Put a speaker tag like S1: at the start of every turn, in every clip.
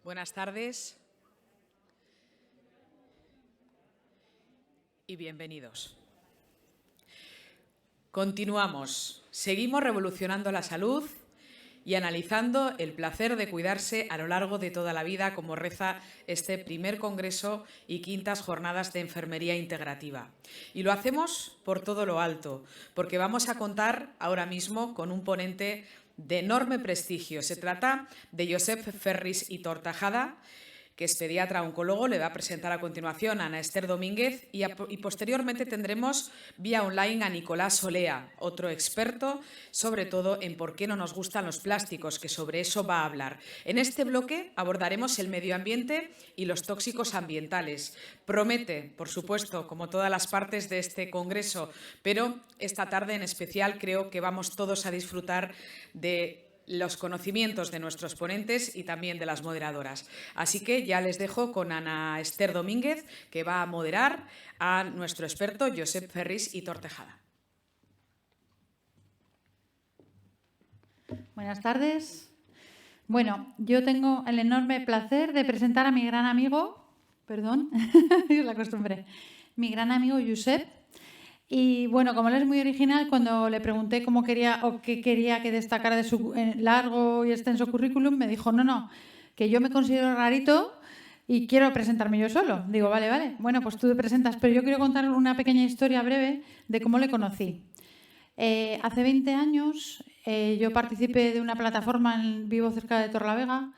S1: Buenas tardes y bienvenidos. Continuamos. Seguimos revolucionando la salud y analizando el placer de cuidarse a lo largo de toda la vida, como reza este primer congreso y quintas jornadas de enfermería integrativa. Y lo hacemos por todo lo alto, porque vamos a contar ahora mismo con un ponente de enorme prestigio. Se trata de Josep Ferris i Tortajada, que es pediatra oncólogo. Le va a presentar a continuación a Ana Esther Domínguez y posteriormente tendremos vía online a Nicolás Olea, otro experto, sobre todo en por qué no nos gustan los plásticos, que sobre eso va a hablar. En este bloque abordaremos el medio ambiente y los tóxicos ambientales. Promete, por supuesto, como todas las partes de este congreso, pero esta tarde en especial creo que vamos todos a disfrutar de los conocimientos de nuestros ponentes y también de las moderadoras. Así que ya les dejo con Ana Esther Domínguez, que va a moderar a nuestro experto Josep Ferris i Tortajada.
S2: Buenas tardes. Bueno, yo tengo el enorme placer de presentar a mi gran amigo, es la costumbre, mi gran amigo Josep. Y bueno, como él es muy original, cuando le pregunté cómo quería o qué quería que destacara de su largo y extenso currículum, me dijo, no, que yo me considero rarito y quiero presentarme yo solo. Digo, vale, bueno, pues tú te presentas, pero yo quiero contar una pequeña historia breve de cómo le conocí. Hace 20 años yo participé de una plataforma en vivo cerca de Torrelavega.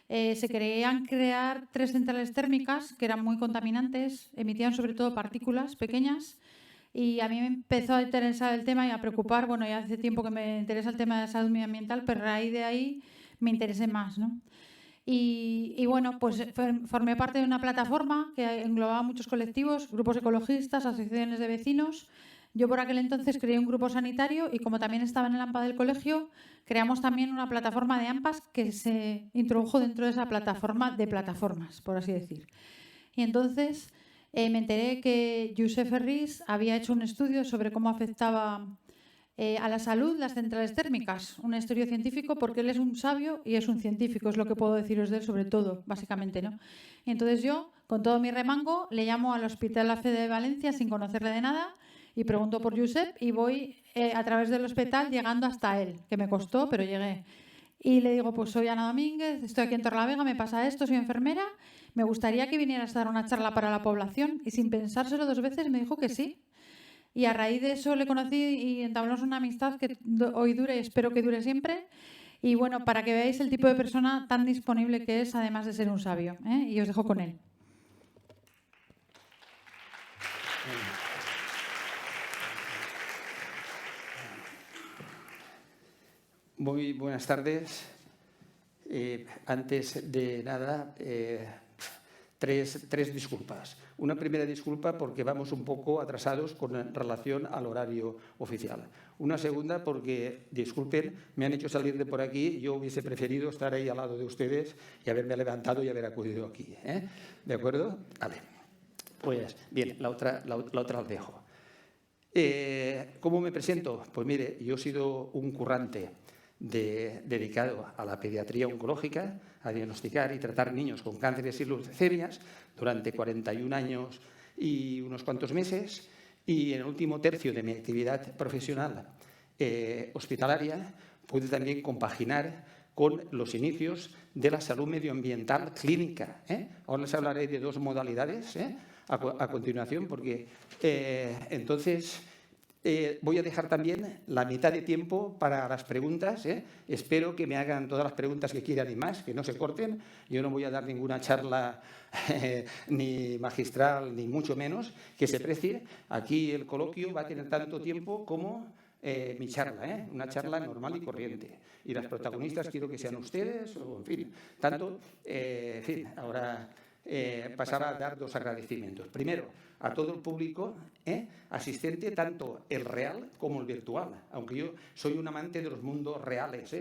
S2: Se querían crear 3 centrales térmicas que eran muy contaminantes, emitían sobre todo partículas pequeñas. Y a mí me empezó a interesar el tema y a preocupar. Bueno, ya hace tiempo que me interesa el tema de salud medioambiental, pero a raíz de ahí me interesé más, ¿no? Y bueno, pues formé parte de una plataforma que englobaba muchos colectivos, grupos ecologistas, asociaciones de vecinos. Yo por aquel entonces creé un grupo sanitario y como también estaba en el AMPA del colegio, creamos también una plataforma de AMPAs que se introdujo dentro de esa plataforma de plataformas, por así decir. Y entonces me enteré que Josep Ferris había hecho un estudio sobre cómo afectaba a la salud las centrales térmicas, un estudio científico, porque él es un sabio y es un científico, es lo que puedo deciros de él sobre todo, básicamente, ¿no? Y entonces yo, con todo mi remango, le llamo al Hospital La Fe de Valencia sin conocerle de nada y pregunto por Josep y voy a través del hospital llegando hasta él, que me costó, pero llegué. Y le digo, pues soy Ana Domínguez, estoy aquí en Torrelavega, me pasa esto, soy enfermera, me gustaría que vinieras a dar una charla para la población. Y sin pensárselo 2 veces me dijo que sí. Y a raíz de eso le conocí y entablamos una amistad que hoy dura y espero que dure siempre. Y bueno, para que veáis el tipo de persona tan disponible que es, además de ser un sabio, ¿eh? Y os dejo con él.
S3: Muy buenas tardes. Antes de nada, tres disculpas. Una primera disculpa porque vamos un poco atrasados con relación al horario oficial. Una segunda porque, disculpen, me han hecho salir de por aquí. Yo hubiese preferido estar ahí al lado de ustedes y haberme levantado y haber acudido aquí. ¿De acuerdo? Vale. Pues bien, la otra la dejo. ¿Cómo me presento? Pues mire, yo he sido un currante dedicado a la pediatría oncológica, a diagnosticar y tratar niños con cánceres y leucemias durante 41 años y unos cuantos meses, y en el último tercio de mi actividad profesional hospitalaria pude también compaginar con los inicios de la salud medioambiental clínica. Ahora les hablaré de 2 modalidades a continuación, porque entonces voy a dejar también la mitad de tiempo para las preguntas. Espero que me hagan todas las preguntas que quieran y más, que no se corten. Yo no voy a dar ninguna charla ni magistral, ni mucho menos, que se precie. Aquí el coloquio va a tener tanto tiempo como mi charla, una charla normal y corriente. Y las protagonistas quiero que sean ustedes, o en fin, tanto, ahora pasar a dar 2 agradecimientos. Primero, a todo el público asistente, tanto el real como el virtual, aunque yo soy un amante de los mundos reales.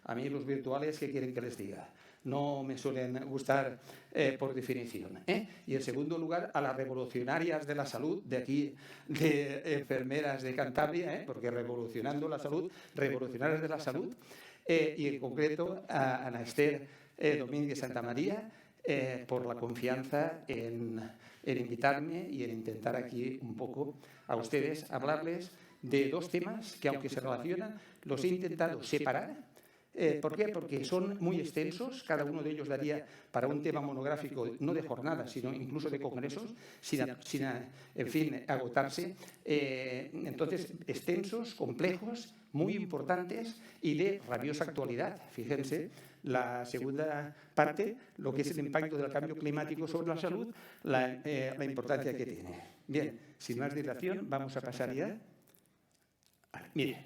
S3: A mí los virtuales, ¿qué quieren que les diga? No me suelen gustar por definición. Y en segundo lugar, a las revolucionarias de la salud de aquí, de enfermeras de Cantabria, porque revolucionando la salud, revolucionarias de la salud, y en concreto a Ana Esther Domínguez Santamaría, por la confianza en invitarme y en intentar aquí un poco a ustedes hablarles de dos temas que, aunque se relacionan, los he intentado separar. ¿Por qué? Porque son muy extensos, cada uno de ellos daría para un tema monográfico, no de jornadas, sino incluso de congresos, sin en fin, agotarse. Entonces, extensos, complejos, muy importantes y de rabiosa actualidad. Fíjense, la segunda parte, lo que es el impacto del cambio climático sobre la salud, la importancia que tiene. Bien, sin más dilación, vamos a pasar ya. Vale, mire,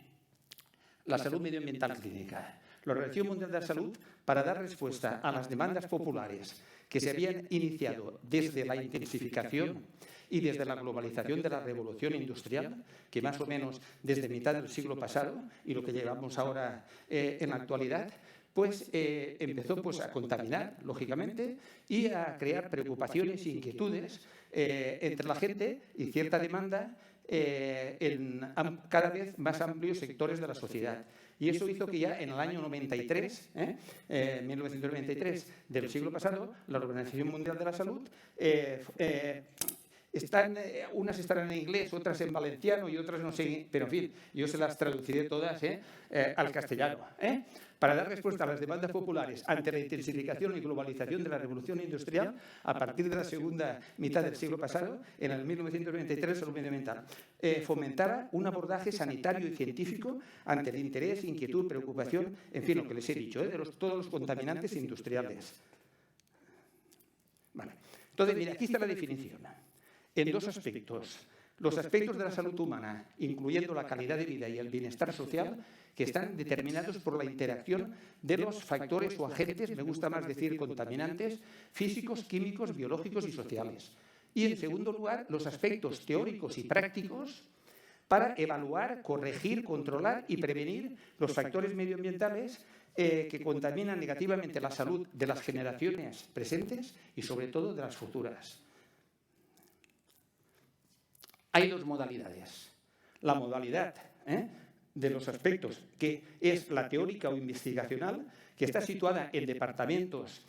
S3: la salud medioambiental clínica. La Organización Mundial de la Salud, para dar respuesta a las demandas populares que se habían iniciado desde la intensificación y desde la globalización de la revolución industrial, que más o menos desde mitad del siglo pasado y lo que llevamos ahora en la actualidad, pues empezó pues, a contaminar, lógicamente, y a crear preocupaciones e inquietudes entre la gente y cierta demanda en cada vez más amplios sectores de la sociedad. Y eso hizo que ya en el año 1993 del siglo pasado, la Organización Mundial de la Salud unas estarán en inglés, otras en valenciano y otras no sé, pero en fin, yo se las traduciré todas al castellano. Para dar respuesta a las demandas populares ante la intensificación y globalización de la revolución industrial a partir de la segunda mitad del siglo pasado, en el 1993, Salud Medioambiental fomentaba un abordaje sanitario y científico ante el interés, inquietud, preocupación, en fin, lo que les he dicho, de todos los contaminantes industriales. Vale. Entonces, mira, aquí está la definición. En dos aspectos. Los aspectos de la salud humana, incluyendo la calidad de vida y el bienestar social, que están determinados por la interacción de los factores o agentes, me gusta más decir contaminantes, físicos, químicos, biológicos y sociales. Y, en segundo lugar, los aspectos teóricos y prácticos para evaluar, corregir, controlar y prevenir los factores medioambientales que contaminan negativamente la salud de las generaciones presentes y, sobre todo, de las futuras. Hay dos modalidades. La modalidad de los aspectos, que es la teórica o investigacional, que está situada en departamentos,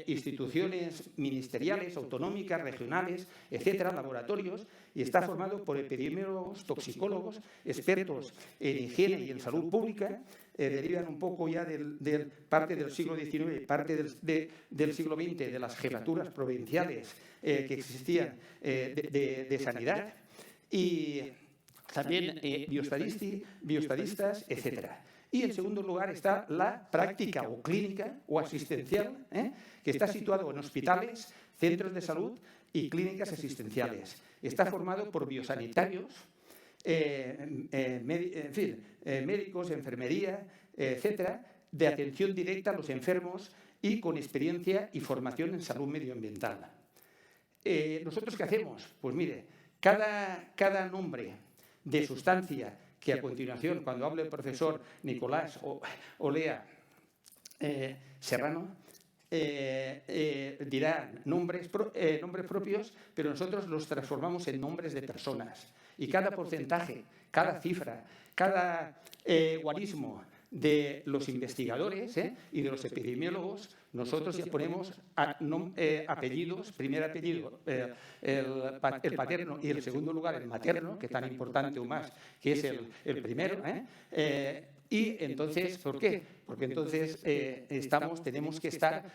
S3: instituciones ministeriales, autonómicas, regionales, etcétera, laboratorios, y está formado por epidemiólogos, toxicólogos, expertos en higiene y en salud pública, derivan un poco ya de parte del siglo XIX y parte del siglo XX, de las jefaturas provinciales que existían de sanidad, y también bioestadistas, etcétera. Y en segundo lugar está la práctica o clínica o asistencial, que está situado en hospitales, centros de salud y clínicas asistenciales. Está formado por biosanitarios, médicos, enfermería, etcétera, de atención directa a los enfermos y con experiencia y formación en salud medioambiental. ¿Nosotros qué hacemos? Pues mire, cada nombre de sustancia que a continuación, cuando hable el profesor Nicolás Olea Serrano, dirá nombres propios, pero nosotros los transformamos en nombres de personas. Y cada porcentaje, cada cifra, cada guarismo de los investigadores y de los epidemiólogos, nosotros ya ponemos apellidos, primer apellido, el paterno, y en segundo lugar el materno, que tan importante o más, que es el primero. Y entonces, ¿por qué? Porque entonces tenemos que estar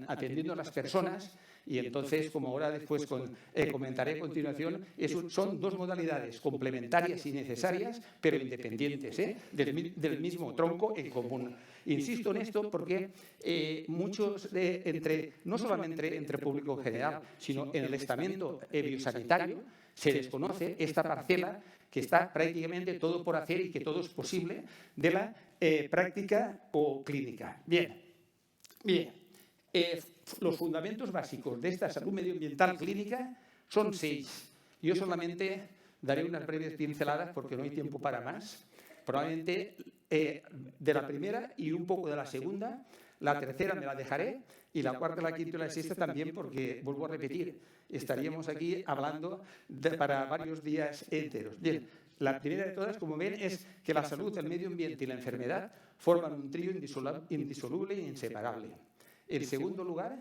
S3: atendiendo a las personas, y entonces, como ahora después comentaré a continuación, son dos modalidades complementarias y necesarias, pero independientes, del mismo tronco en común. Insisto en esto porque muchos, no solamente entre público en general, sino en el estamento biosanitario, se desconoce esta parcela que está prácticamente todo por hacer y que todo es posible de la práctica o clínica. Bien. Los fundamentos básicos de esta salud medioambiental clínica son 6. Yo solamente daré unas breves pinceladas porque no hay tiempo para más. Probablemente de la primera y un poco de la segunda. La tercera me la dejaré, y la cuarta, la quinta y la sexta también, porque, vuelvo a repetir, estaríamos aquí hablando para varios días enteros. Bien, la primera de todas, como ven, es que la salud, el medio ambiente y la enfermedad forman un trío indisoluble e inseparable. En segundo lugar,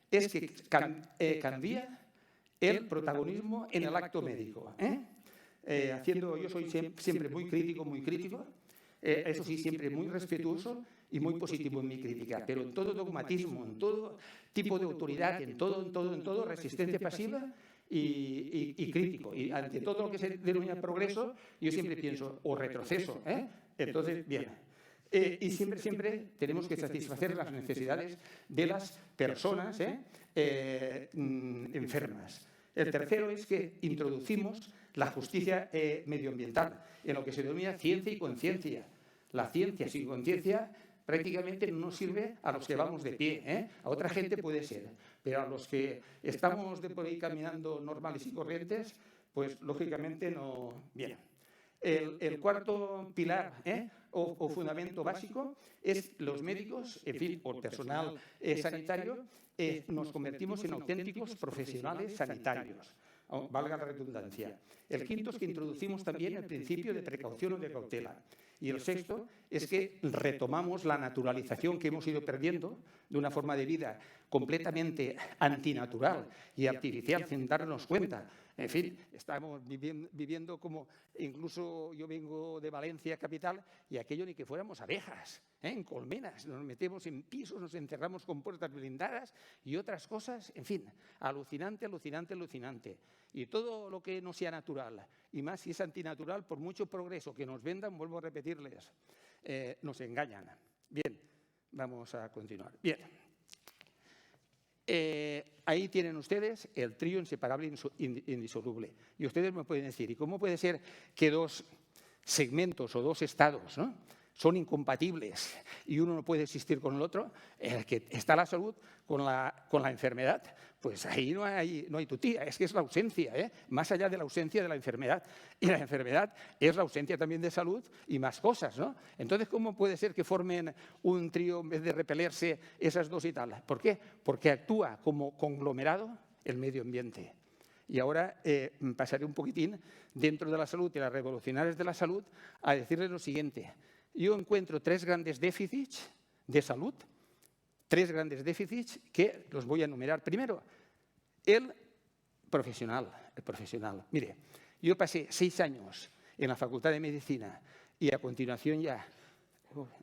S3: es que cambia el protagonismo en el acto médico. Yo soy siempre muy crítico, eso sí, siempre muy respetuoso y muy positivo en mi crítica, pero en todo dogmatismo, en todo tipo de autoridad, en todo, resistencia pasiva y crítico. Y ante todo lo que se denomina progreso, yo siempre pienso, o retroceso. Entonces, bien. Y siempre tenemos que satisfacer las necesidades de las personas enfermas. El tercero es que introducimos la justicia medioambiental, en lo que se denomina ciencia y conciencia. La ciencia sin conciencia prácticamente no nos sirve a los que vamos de pie, a otra gente puede ser, pero a los que estamos de por ahí caminando normales y corrientes, pues lógicamente no. Bien. El cuarto pilar o fundamento básico es los médicos, en fin, o el personal sanitario, nos convertimos en auténticos profesionales sanitarios, valga la redundancia. El quinto es que introducimos también el principio de precaución o de cautela. Y el sexto es que retomamos la naturalización que hemos ido perdiendo de una forma de vida completamente antinatural y artificial sin darnos cuenta. En fin, estamos viviendo como, incluso yo vengo de Valencia capital, y aquello ni que fuéramos abejas, en colmenas, nos metemos en pisos, nos encerramos con puertas blindadas y otras cosas, en fin, alucinante. Y todo lo que no sea natural, y más si es antinatural, por mucho progreso que nos vendan, vuelvo a repetirles, nos engañan. Bien, vamos a continuar. Bien. Ahí tienen ustedes el trío inseparable indisoluble. Y ustedes me pueden decir, ¿y cómo puede ser que dos segmentos o dos estados, ¿no?, son incompatibles y uno no puede existir con el otro? Que está la salud con la enfermedad, pues ahí no hay tutía, es que es la ausencia, más allá de la ausencia de la enfermedad. Y la enfermedad es la ausencia también de salud y más cosas, ¿no? Entonces, ¿cómo puede ser que formen un trío en vez de repelerse esas dos y tal? ¿Por qué? Porque actúa como conglomerado el medio ambiente. Y ahora pasaré un poquitín dentro de la salud y las revolucionarias de la salud a decirles lo siguiente. Yo encuentro tres grandes déficits de salud, que los voy a enumerar. Primero, el profesional. Mire, yo pasé 6 años en la Facultad de Medicina y a continuación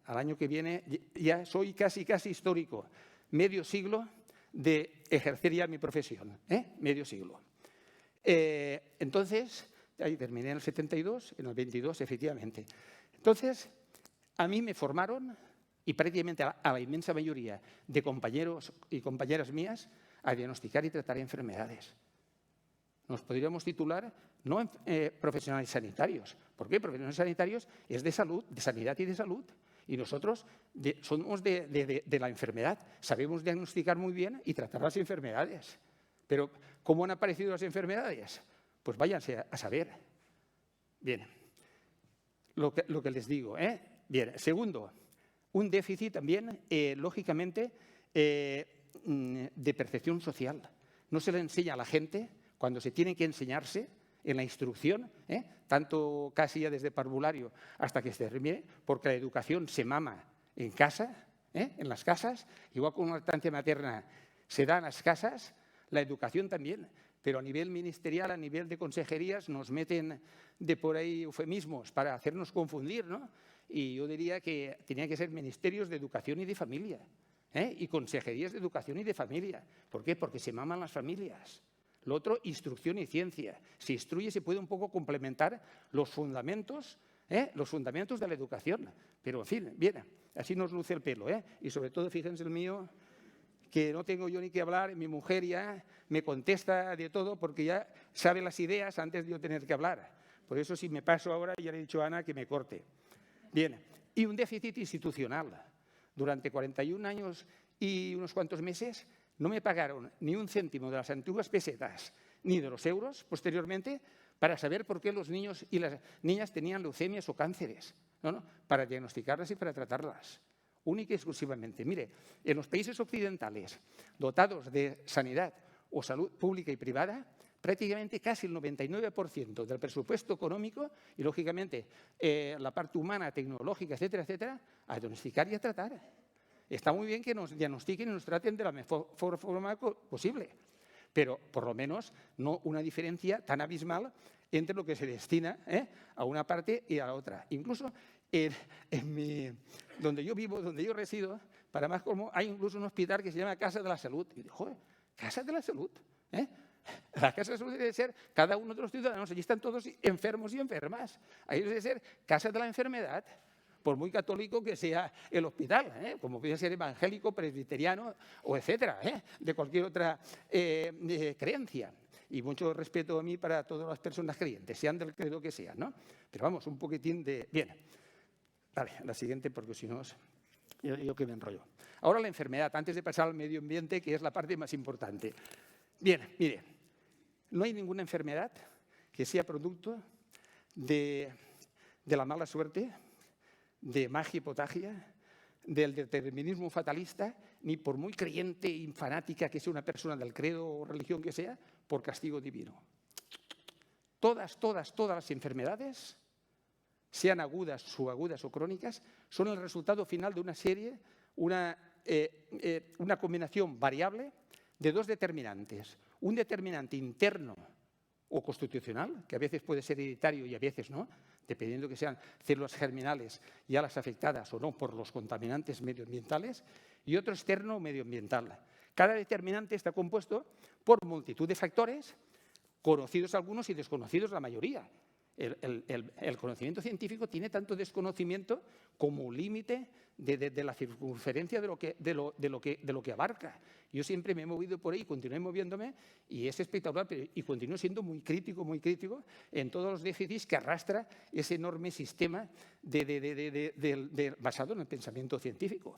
S3: al año que viene, ya soy casi histórico. Medio siglo de ejercer ya mi profesión, medio siglo. Entonces, ahí terminé en el 72, en el 22, efectivamente. Entonces, a mí me formaron, y prácticamente a la inmensa mayoría de compañeros y compañeras mías, a diagnosticar y tratar enfermedades. Nos podríamos titular no profesionales sanitarios. ¿Por qué? Profesionales sanitarios es de salud, de sanidad y de salud. Y nosotros somos de la enfermedad. Sabemos diagnosticar muy bien y tratar las enfermedades. Pero, ¿cómo han aparecido las enfermedades? Pues váyanse a saber. Bien, lo que les digo, Bien, segundo, un déficit también, lógicamente, de percepción social. No se le enseña a la gente, cuando se tiene que enseñarse en la instrucción, tanto casi ya desde parvulario hasta que se termine, porque la educación se mama en casa, en las casas, igual con una lactancia materna se da en las casas, la educación también, pero a nivel ministerial, a nivel de consejerías, nos meten de por ahí eufemismos para hacernos confundir, ¿no? Y yo diría que tenía que ser ministerios de educación y de familia, y consejerías de educación y de familia. ¿Por qué? Porque se maman las familias. Lo otro, instrucción y ciencia. Se instruye, se puede un poco complementar los fundamentos de la educación. Pero, en fin, bien, así nos luce el pelo, Y sobre todo, fíjense el mío, que no tengo yo ni que hablar, mi mujer ya me contesta de todo porque ya sabe las ideas antes de yo tener que hablar. Por eso, si me paso ahora, ya le he dicho a Ana que me corte. Bien, y un déficit institucional. Durante 41 años y unos cuantos meses no me pagaron ni un céntimo de las antiguas pesetas ni de los euros posteriormente para saber por qué los niños y las niñas tenían leucemias o cánceres, ¿no? Para diagnosticarlas y para tratarlas. Única y exclusivamente. Mire, en los países occidentales dotados de sanidad o salud pública y privada, prácticamente casi el 99% del presupuesto económico y, lógicamente, la parte humana, tecnológica, etcétera, etcétera, a diagnosticar y a tratar. Está muy bien que nos diagnostiquen y nos traten de la mejor forma posible, pero por lo menos no una diferencia tan abismal entre lo que se destina a una parte y a la otra. Incluso donde yo vivo, donde yo resido, para más colmo, hay incluso un hospital que se llama Casa de la Salud. Y digo, joder, Casa de la Salud, La Casa de la Salud debe ser cada uno de los ciudadanos, allí están todos enfermos y enfermas. Ahí debe ser Casa de la Enfermedad, por muy católico que sea el hospital, como puede ser evangélico, presbiteriano o etcétera, de cualquier otra creencia. Y mucho respeto a mí para todas las personas creyentes, sean del credo que sean, ¿no? Pero vamos, un poquitín de... Bien, vale, la siguiente, porque si no, yo que me enrollo. Ahora la enfermedad, antes de pasar al medio ambiente, que es la parte más importante. Bien, mire, no hay ninguna enfermedad que sea producto de la mala suerte, de magia y potagia, del determinismo fatalista, ni por muy creyente y fanática que sea una persona del credo o religión que sea, por castigo divino. Todas las enfermedades, sean agudas, subagudas o crónicas, son el resultado final de una serie, una combinación variable de dos determinantes. Un determinante interno o constitucional, que a veces puede ser hereditario y a veces no, dependiendo que sean células germinales ya las afectadas o no por los contaminantes medioambientales, y otro externo medioambiental. Cada determinante está compuesto por multitud de factores, conocidos algunos y desconocidos la mayoría. El conocimiento científico tiene tanto desconocimiento como límite de la circunferencia de lo que abarca. Yo siempre me he movido por ahí, continué moviéndome y es espectacular, y continúo siendo muy crítico en todos los déficits que arrastra ese enorme sistema basado en el pensamiento científico.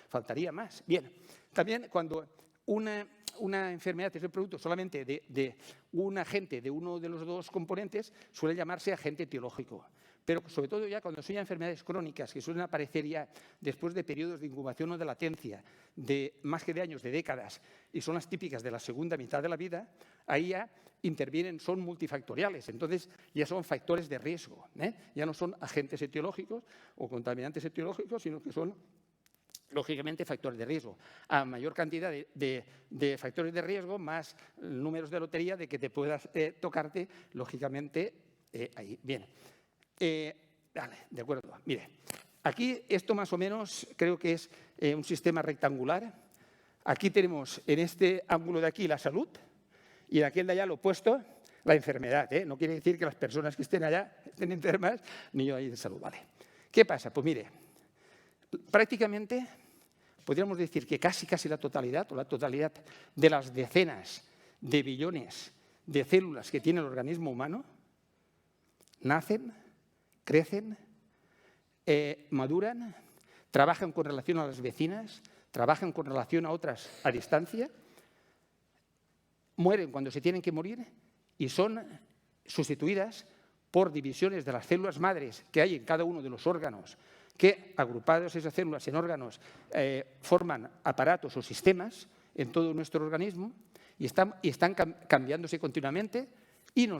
S3: Faltaría más. Bien, también cuando una enfermedad es el producto solamente de un agente, de uno de los dos componentes, suele llamarse agente etiológico. Pero sobre todo ya cuando son enfermedades crónicas que suelen aparecer ya después de periodos de incubación o de latencia de más que de años, de décadas, y son las típicas de la segunda mitad de la vida, ahí ya intervienen, son multifactoriales, entonces ya son factores de riesgo, ya no son agentes etiológicos o contaminantes etiológicos, sino que son lógicamente factores de riesgo. A mayor cantidad de factores de riesgo, más números de lotería de que te puedas tocarte, lógicamente, ahí. Bien. Vale, de acuerdo. Mire, aquí esto más o menos creo que es un sistema rectangular. Aquí tenemos en este ángulo de aquí la salud y en aquel de allá lo opuesto, la enfermedad. No quiere decir que las personas que estén allá estén enfermas, ni yo ahí de salud. Vale. ¿Qué pasa? Pues mire, prácticamente podríamos decir que casi la totalidad o la totalidad de las decenas de billones de células que tiene el organismo humano nacen, crecen, maduran, trabajan con relación a las vecinas, trabajan con relación a otras a distancia, mueren cuando se tienen que morir y son sustituidas por divisiones de las células madres que hay en cada uno de los órganos, que agrupadas esas células en órganos forman aparatos o sistemas en todo nuestro organismo y están cambiándose continuamente y no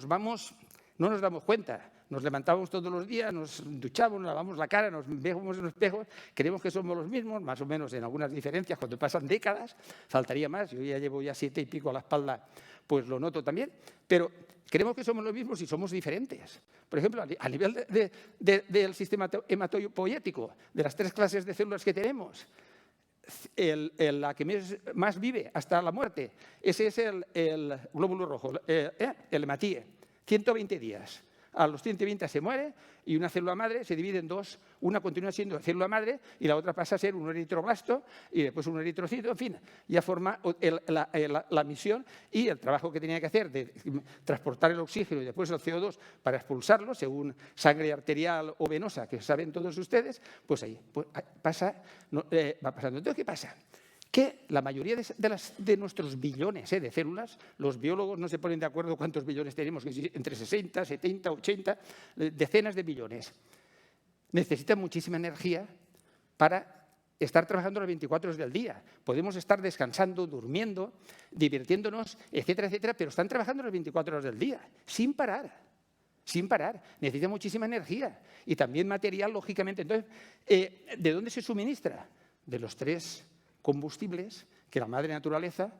S3: nos damos cuenta. Nos levantamos todos los días, nos duchamos, nos lavamos la cara, nos vemos en los espejos, creemos que somos los mismos, más o menos en algunas diferencias, cuando pasan décadas, faltaría más, yo ya llevo 7 y pico a la espalda, pues lo noto también, pero creemos que somos los mismos y somos diferentes. Por ejemplo, a nivel del sistema hematopoyético, de las 3 clases de células que tenemos, la que más vive hasta la muerte, ese es el glóbulo rojo, el hematíe, 120 días. A los 120 se muere y una célula madre se divide en dos. Una continúa siendo célula madre y la otra pasa a ser un eritroblasto y después un eritrocito. En fin, ya forma la misión y el trabajo que tenía que hacer de transportar el oxígeno y después el CO2 para expulsarlo, según sangre arterial o venosa, que saben todos ustedes, pues ahí va pasando. Entonces, ¿qué pasa? Que la mayoría de nuestros billones de células, los biólogos no se ponen de acuerdo cuántos billones tenemos, entre 60, 70, 80, decenas de billones, necesitan muchísima energía para estar trabajando las 24 horas del día. Podemos estar descansando, durmiendo, divirtiéndonos, etcétera, etcétera, pero están trabajando las 24 horas del día, sin parar. Sin parar. Necesita muchísima energía y también material, lógicamente. Entonces, ¿de dónde se suministra? De los 3 combustibles que la madre naturaleza,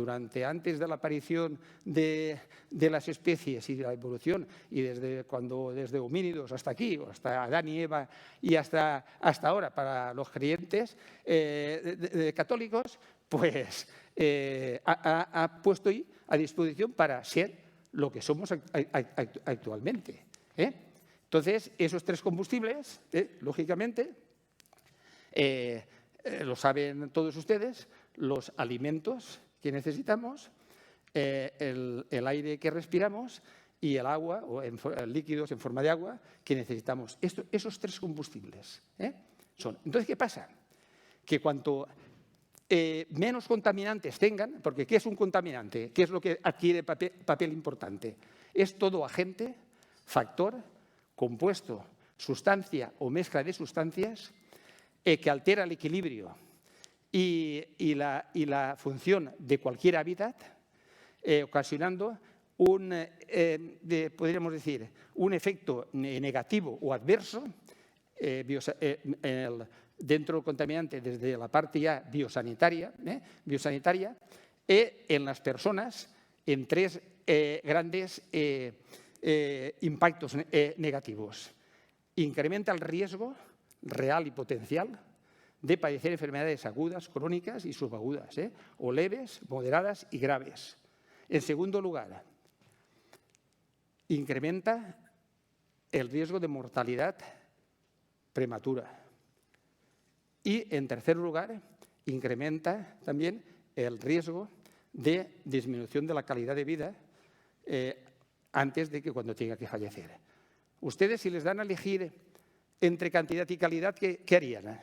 S3: antes de la aparición de las especies y de la evolución, y desde homínidos hasta aquí, o hasta Adán y Eva, y hasta ahora, para los creyentes católicos, pues ha puesto ahí a disposición para ser lo que somos actualmente. Entonces, esos 3 combustibles, lógicamente, lo saben todos ustedes, los alimentos que necesitamos, el aire que respiramos y el agua, o líquidos en forma de agua, que necesitamos. Esos 3 combustibles son. Entonces, ¿qué pasa? Que cuanto menos contaminantes tengan, porque ¿qué es un contaminante? ¿Qué es lo que adquiere papel importante? Es todo agente, factor, compuesto, sustancia o mezcla de sustancias que altera el equilibrio y la función de cualquier hábitat, ocasionando podríamos decir, un efecto negativo o adverso dentro del contaminante, desde la parte ya biosanitaria, en las personas en 3 grandes impactos negativos. Incrementa el riesgo real y potencial de padecer enfermedades agudas, crónicas y subagudas, o leves, moderadas y graves. En segundo lugar, incrementa el riesgo de mortalidad prematura. Y, en tercer lugar, incrementa también el riesgo de disminución de la calidad de vida antes de que cuando tenga que fallecer. Ustedes, si les dan a elegir entre cantidad y calidad, ¿qué harían?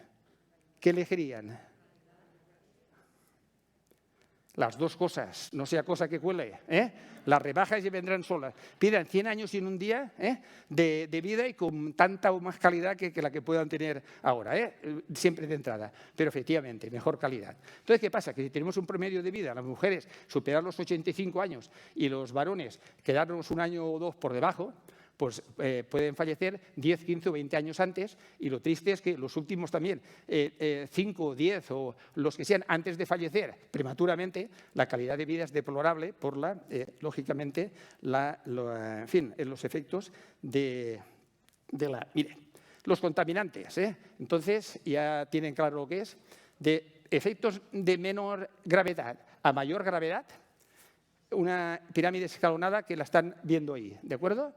S3: ¿Qué elegirían? Las 2 cosas, no sea cosa que cuele. Las rebajas ya vendrán solas. Pidan 100 años y en un día de vida y con tanta o más calidad que la que puedan tener ahora, siempre de entrada. Pero efectivamente, mejor calidad. Entonces, ¿qué pasa? Que si tenemos un promedio de vida, las mujeres superar los 85 años y los varones quedarnos 1 año o 2 por debajo, pues pueden fallecer 10, 15 o 20 años antes, y lo triste es que los últimos también, 5 o 10 o los que sean antes de fallecer prematuramente, la calidad de vida es deplorable por lógicamente, los efectos de la... Mire, los contaminantes, entonces ya tienen claro lo que es, de efectos de menor gravedad a mayor gravedad, una pirámide escalonada que la están viendo ahí, ¿de acuerdo?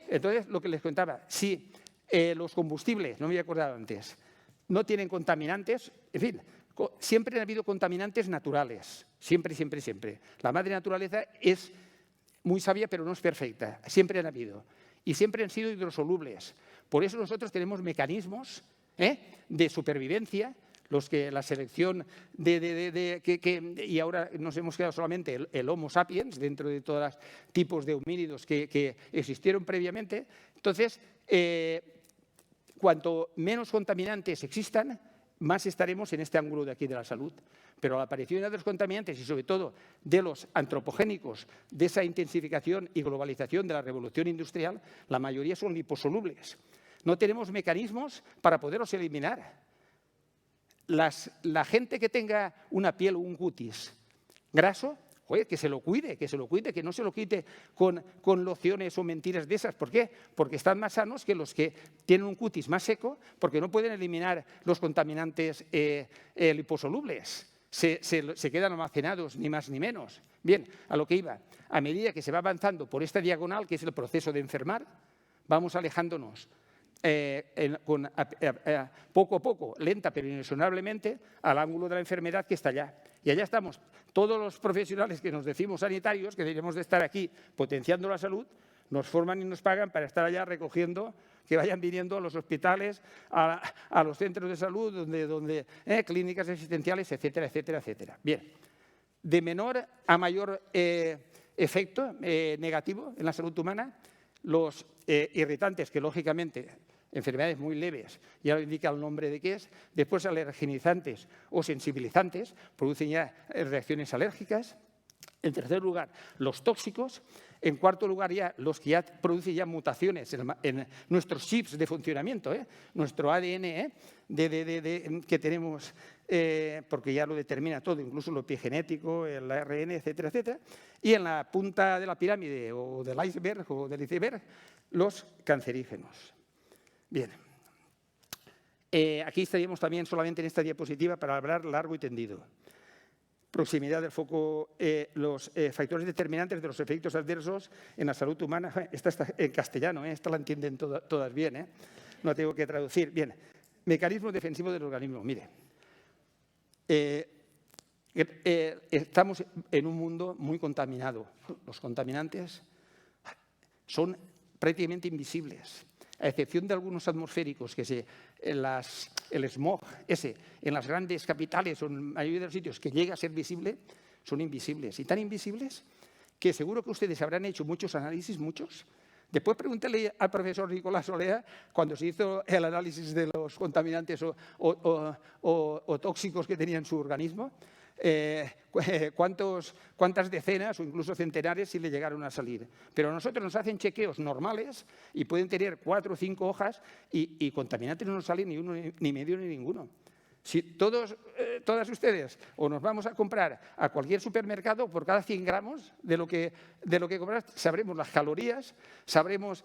S3: Entonces, lo que les contaba, si los combustibles, no me había acordado antes, no tienen contaminantes, en fin, siempre han habido contaminantes naturales, siempre, siempre, siempre. La madre naturaleza es muy sabia, pero no es perfecta, siempre han habido. Y siempre han sido hidrosolubles. Por eso nosotros tenemos mecanismos de supervivencia, los que la selección y ahora nos hemos quedado solamente el Homo sapiens dentro de todos los tipos de homínidos que existieron previamente. Entonces, cuanto menos contaminantes existan, más estaremos en este ángulo de aquí de la salud. Pero la aparición de los contaminantes y sobre todo de los antropogénicos, de esa intensificación y globalización de la revolución industrial, la mayoría son liposolubles. No tenemos mecanismos para poderlos eliminar. La gente que tenga una piel o un cutis graso, que se lo cuide, que no se lo quite con lociones o mentiras de esas. ¿Por qué? Porque están más sanos que los que tienen un cutis más seco, porque no pueden eliminar los contaminantes liposolubles. Se quedan almacenados, ni más ni menos. Bien, a lo que iba. A medida que se va avanzando por esta diagonal, que es el proceso de enfermar, vamos alejándonos poco a poco, lenta pero inexorablemente, al ángulo de la enfermedad que está allá. Y allá estamos todos los profesionales que nos decimos sanitarios, que deberíamos de estar aquí potenciando la salud, nos forman y nos pagan para estar allá recogiendo, que vayan viniendo a los hospitales, a los centros de salud, donde clínicas asistenciales, etcétera, etcétera, etcétera. Bien, de menor a mayor efecto negativo en la salud humana, los irritantes que lógicamente enfermedades muy leves, ya lo indica el nombre de qué es. Después, alergenizantes o sensibilizantes, producen ya reacciones alérgicas. En tercer lugar, los tóxicos. En cuarto lugar, ya los que ya producen ya mutaciones en nuestros chips de funcionamiento, nuestro ADN que tenemos, porque ya lo determina todo, incluso lo epigenético, el ARN, etcétera, etcétera. Y en la punta de la pirámide o del iceberg, los cancerígenos. Bien. Aquí estaríamos también solamente en esta diapositiva para hablar largo y tendido. Proximidad del foco, los factores determinantes de los efectos adversos en la salud humana. Esta está en castellano, esta la entienden todas bien, no la tengo que traducir. Bien, mecanismos defensivos del organismo. Mire, estamos en un mundo muy contaminado. Los contaminantes son prácticamente invisibles, a excepción de algunos atmosféricos, que el smog en las grandes capitales o en la mayoría de los sitios que llega a ser visible, son invisibles. Y tan invisibles que seguro que ustedes habrán hecho muchos análisis, muchos. Después pregúntele al profesor Nicolás Olea, cuando se hizo el análisis de los contaminantes o tóxicos que tenía en su organismo, cuántas decenas o incluso centenares sí le llegaron a salir. Pero a nosotros nos hacen chequeos normales y pueden tener 4 o 5 hojas y contaminantes no nos salen ni uno, ni medio, ni ninguno. Si todas ustedes o nos vamos a comprar a cualquier supermercado, por cada 100 gramos de lo que comprar, sabremos las calorías, sabremos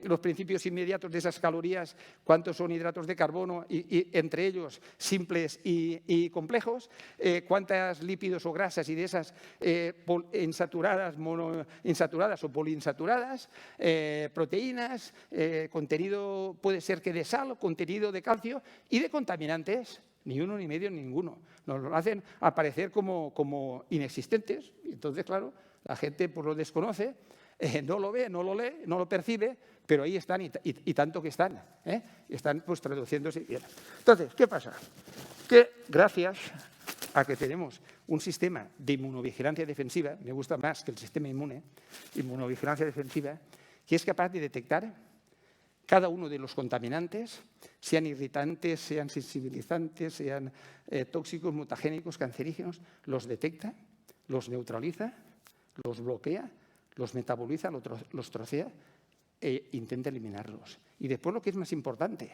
S3: los principios inmediatos de esas calorías, cuántos son hidratos de carbono, y entre ellos simples y complejos, cuántas lípidos o grasas y de esas insaturadas, monoinsaturadas o poliinsaturadas, proteínas, contenido puede ser que de sal, contenido de calcio y de contaminantes. Ni uno, ni medio, ni ninguno. Nos lo hacen aparecer como inexistentes. Y entonces, claro, la gente pues, lo desconoce, no lo ve, no lo lee, no lo percibe, pero ahí están y tanto que están. Están pues traduciéndose bien. Entonces, ¿qué pasa? Que gracias a que tenemos un sistema de inmunovigilancia defensiva, me gusta más que el sistema inmune, inmunovigilancia defensiva, que es capaz de detectar cada uno de los contaminantes, sean irritantes, sean sensibilizantes, sean tóxicos, mutagénicos, cancerígenos, los detecta, los neutraliza, los bloquea, los metaboliza, los trocea e intenta eliminarlos. Y después lo que es más importante,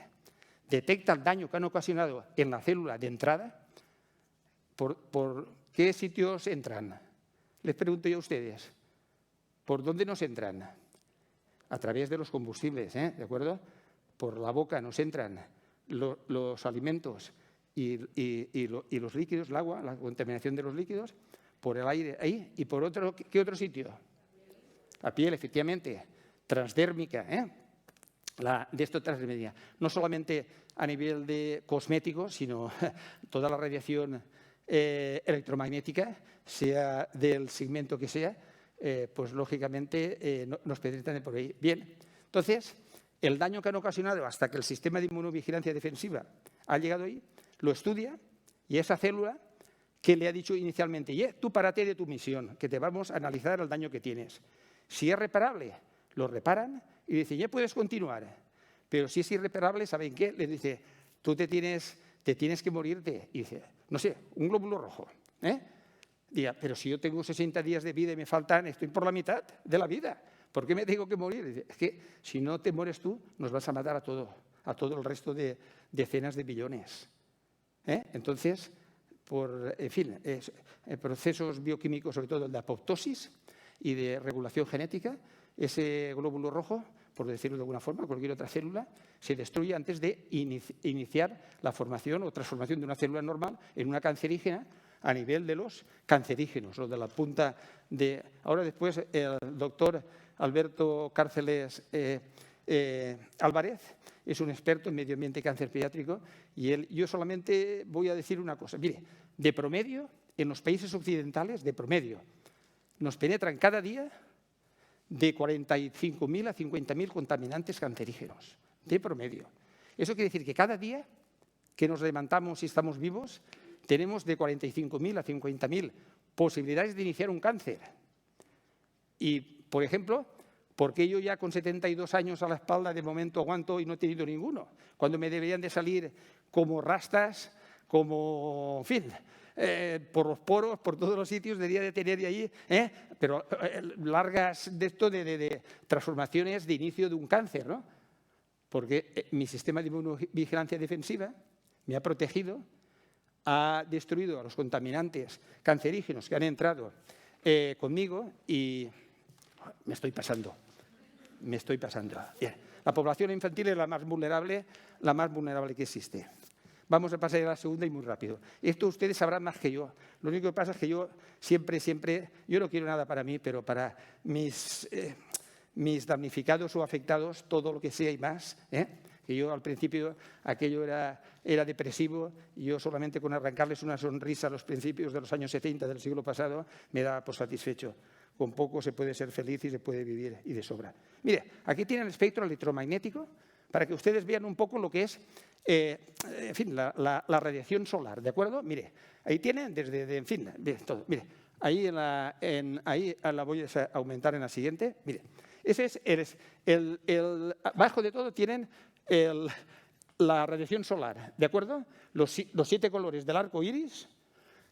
S3: detecta el daño que han ocasionado en la célula de entrada. ¿Por qué sitios entran? Les pregunto yo a ustedes, ¿por dónde nos entran? A través de los combustibles, ¿de acuerdo? Por la boca nos entran los alimentos y los líquidos, el agua, la contaminación de los líquidos, por el aire ahí, y por ¿qué otro sitio? La piel, efectivamente, transdérmica, de esto transmedia. No solamente a nivel de cosméticos, sino toda la radiación electromagnética, sea del segmento que sea, pues lógicamente nos penetran por ahí. Bien, entonces, el daño que han ocasionado hasta que el sistema de inmunovigilancia defensiva ha llegado ahí, lo estudia y esa célula que le ha dicho inicialmente, tú párate de tu misión, que te vamos a analizar el daño que tienes. Si es reparable, lo reparan y dicen, ya puedes continuar. Pero si es irreparable, ¿saben qué? Les dice, tú te tienes que morirte. Y dice, no sé, un glóbulo rojo, Diga, pero si yo tengo 60 días de vida y me faltan, estoy por la mitad de la vida, ¿por qué me tengo que morir? Dice, es que si no te mueres tú, nos vas a matar a todo el resto de decenas de billones. Entonces, procesos bioquímicos, sobre todo el de apoptosis y de regulación genética, ese glóbulo rojo, por decirlo de alguna forma, cualquier otra célula, se destruye antes de iniciar la formación o transformación de una célula normal en una cancerígena, a nivel de los cancerígenos, los de la punta de... Ahora después el doctor Alberto Cárceles Álvarez es un experto en medio ambiente y cáncer pediátrico y yo solamente voy a decir una cosa. Mire, de promedio, en los países occidentales, de promedio, nos penetran cada día de 45.000 a 50.000 contaminantes cancerígenos, de promedio. Eso quiere decir que cada día que nos levantamos y estamos vivos, tenemos de 45.000 a 50.000 posibilidades de iniciar un cáncer. Y, por ejemplo, ¿Por qué yo ya con 72 años a la espalda de momento aguanto y no he tenido ninguno? Cuando me deberían de salir como rastas, como, en fin, por los poros, por todos los sitios, debería de tener de allí, pero largas de esto de transformaciones de inicio de un cáncer, ¿no? Porque mi sistema de inmunovigilancia defensiva me ha protegido, ha destruido a los contaminantes cancerígenos que han entrado conmigo y me estoy pasando. Bien. La población infantil es la más vulnerable que existe. Vamos a pasar a la segunda y muy rápido. Esto ustedes sabrán más que yo. Lo único que pasa es que yo siempre, yo no quiero nada para mí, pero para mis damnificados o afectados, todo lo que sea y más, que yo al principio aquello era depresivo y yo solamente con arrancarles una sonrisa a los principios de los años 70 del siglo pasado me daba por satisfecho. Con poco se puede ser feliz y se puede vivir y de sobra. Mire, aquí tienen el espectro electromagnético para que ustedes vean un poco lo que es, en fin, la radiación solar, ¿de acuerdo? Mire, ahí tienen desde, en fin, de todo. Mire, ahí ahí la voy a aumentar en la siguiente. Mire, ese es abajo de todo tienen la radiación solar, ¿de acuerdo? Los 7 colores del arco iris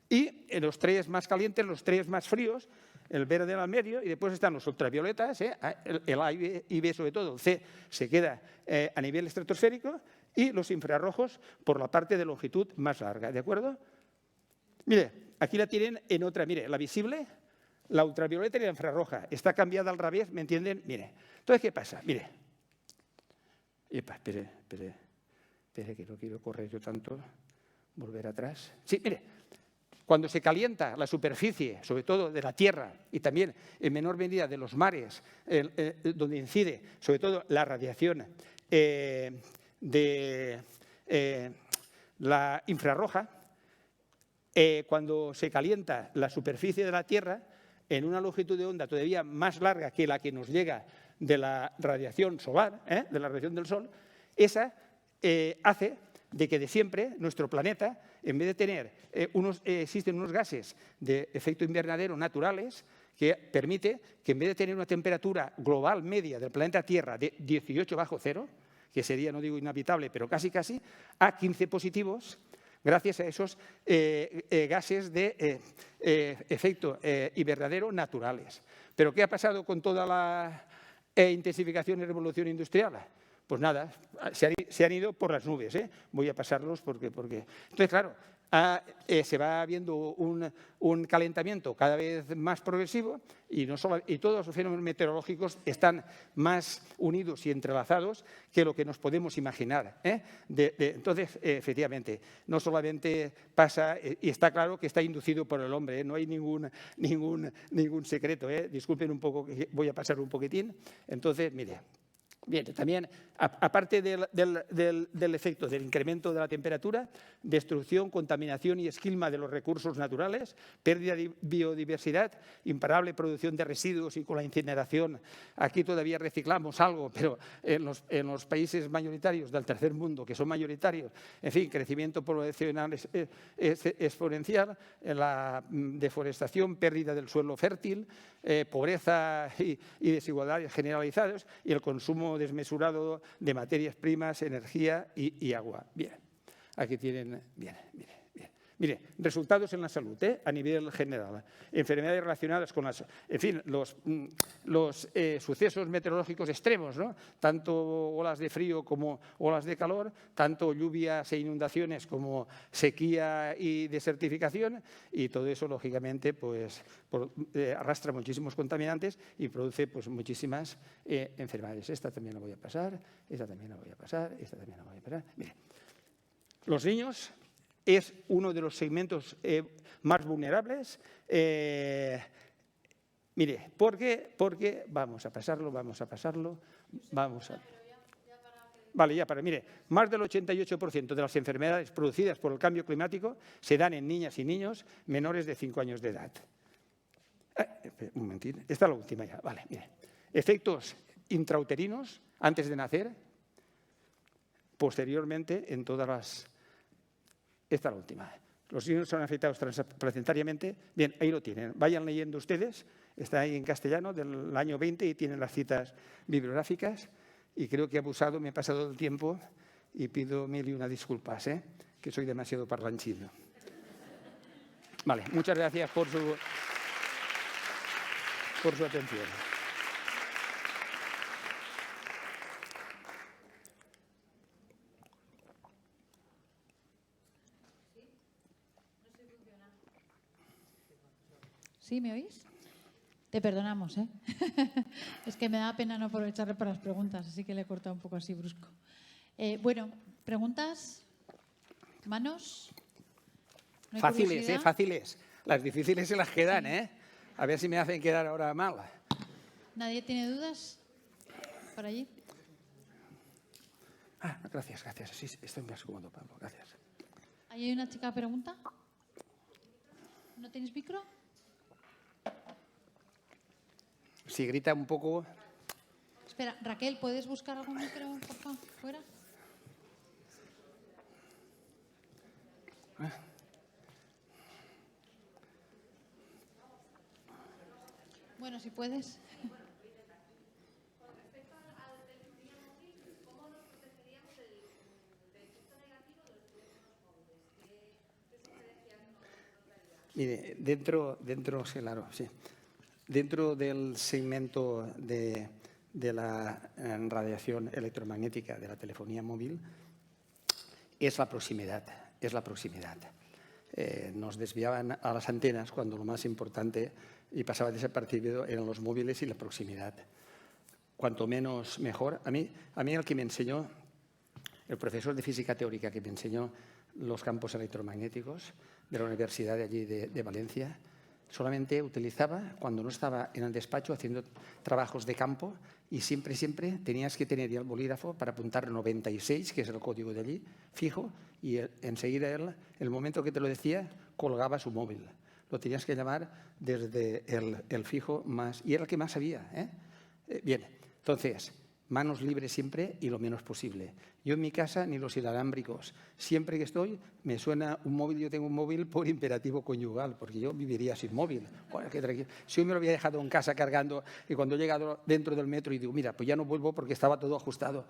S3: y los 3 más calientes, los 3 más fríos, el verde al medio y después están los ultravioletas, el A y B sobre todo, el C se queda a nivel estratosférico y los infrarrojos por la parte de longitud más larga, ¿de acuerdo? Mire, aquí la tienen en otra, mire, la visible, la ultravioleta y la infrarroja. Está cambiada al revés, ¿me entienden? Mire, entonces, ¿qué pasa? Mire, espere, que no quiero correr yo tanto, volver atrás. Sí, mire. Cuando se calienta la superficie, sobre todo de la tierra y también en menor medida de los mares, donde incide sobre todo la radiación de la infrarroja, cuando se calienta la superficie de la tierra en una longitud de onda todavía más larga que la que nos llega de la radiación solar, de la radiación del Sol, esa hace de que de siempre nuestro planeta, en vez de tener existen unos gases de efecto invernadero naturales que permite que en vez de tener una temperatura global media del planeta Tierra de 18 bajo cero, que sería, no digo inhabitable, pero casi, a 15 positivos, gracias a esos gases de efecto invernadero naturales. ¿Pero qué ha pasado con toda la intensificación y revolución industrial? Pues nada, se han ido por las nubes. Voy a pasarlos porque... Entonces, claro, se va viendo un calentamiento cada vez más progresivo y todos los fenómenos meteorológicos están más unidos y entrelazados que lo que nos podemos imaginar. Entonces, efectivamente, no solamente pasa, y está claro que está inducido por el hombre, no hay ningún secreto. Disculpen un poco, que voy a pasar un poquitín. Entonces, mire. Bien, también, aparte del efecto del incremento de la temperatura, destrucción, contaminación y esquilma de los recursos naturales, pérdida de biodiversidad, imparable producción de residuos y con la incineración. Aquí todavía reciclamos algo, pero en los países mayoritarios del tercer mundo, que son mayoritarios, en fin, crecimiento poblacional exponencial, la deforestación, pérdida del suelo fértil, pobreza y desigualdades generalizadas y el consumo desmesurado de materias primas, energía y agua. Bien, aquí tienen, mire, resultados en la salud, a nivel general. Enfermedades relacionadas con los sucesos meteorológicos extremos, ¿no? Tanto olas de frío como olas de calor, tanto lluvias e inundaciones como sequía y desertificación, y todo eso, lógicamente, pues, arrastra muchísimos contaminantes y produce pues, muchísimas enfermedades. Esta también la voy a pasar, esta también la voy a pasar, esta también la voy a pasar. Mire, los niños es uno de los segmentos más vulnerables. Mire, ¿por qué? Porque vamos a pasarlo. Vale, ya para. Mire, más del 88% de las enfermedades producidas por el cambio climático se dan en niñas y niños menores de 5 años de edad. Un momentín, esta es la última ya. Vale, mire. Efectos intrauterinos antes de nacer, posteriormente en todas las... Esta es la última. Los niños son afectados transplacentariamente. Bien, ahí lo tienen. Vayan leyendo ustedes Está ahí en castellano del año 20 y tiene las citas bibliográficas y creo que he abusado, me he pasado el tiempo y pido mil y una disculpas, que soy demasiado parlanchino. Vale, muchas gracias por su atención.
S2: ¿Sí, me oís? Te perdonamos, ¿eh? Es que me da pena no aprovecharle para las preguntas, así que le he cortado un poco así brusco. Bueno, ¿preguntas? ¿Manos? ¿No hay
S3: Fáciles,
S2: curiosidad?
S3: fáciles. Las difíciles se las quedan, A ver si me hacen quedar ahora mal.
S2: ¿Nadie tiene dudas? ¿Por allí?
S3: Gracias. Sí, estoy más cómodo, Pablo. Gracias.
S2: ¿Ahí hay una chica que pregunta? ¿No tienes micro?
S3: Si grita un poco...
S2: Espera, Raquel, ¿puedes buscar algún micro, por favor, fuera? Bueno, si puedes.
S3: Mire, dentro sí, claro, sí. Dentro del segmento de la radiación electromagnética de la telefonía móvil es la proximidad. Nos desviaban a las antenas cuando lo más importante y pasaba desapercibido eran los móviles y la proximidad. Cuanto menos, mejor. A mí el que me enseñó, el profesor de física teórica que me enseñó los campos electromagnéticos de la Universidad de allí de Valencia, solamente utilizaba cuando no estaba en el despacho haciendo trabajos de campo y siempre tenías que tener el bolígrafo para apuntar 96, que es el código de allí, fijo, y enseguida el momento que te lo decía, colgaba su móvil. Lo tenías que llamar desde el fijo más... Y era el que más sabía, Bien, entonces, manos libres siempre y lo menos posible. Yo en mi casa ni los inalámbricos. Siempre que estoy me suena un móvil. Yo tengo un móvil por imperativo conyugal, porque yo viviría sin móvil. Joder, qué tranquilo. Si hoy me lo había dejado en casa cargando y cuando he llegado dentro del metro y digo, mira, pues ya no vuelvo porque estaba todo ajustado.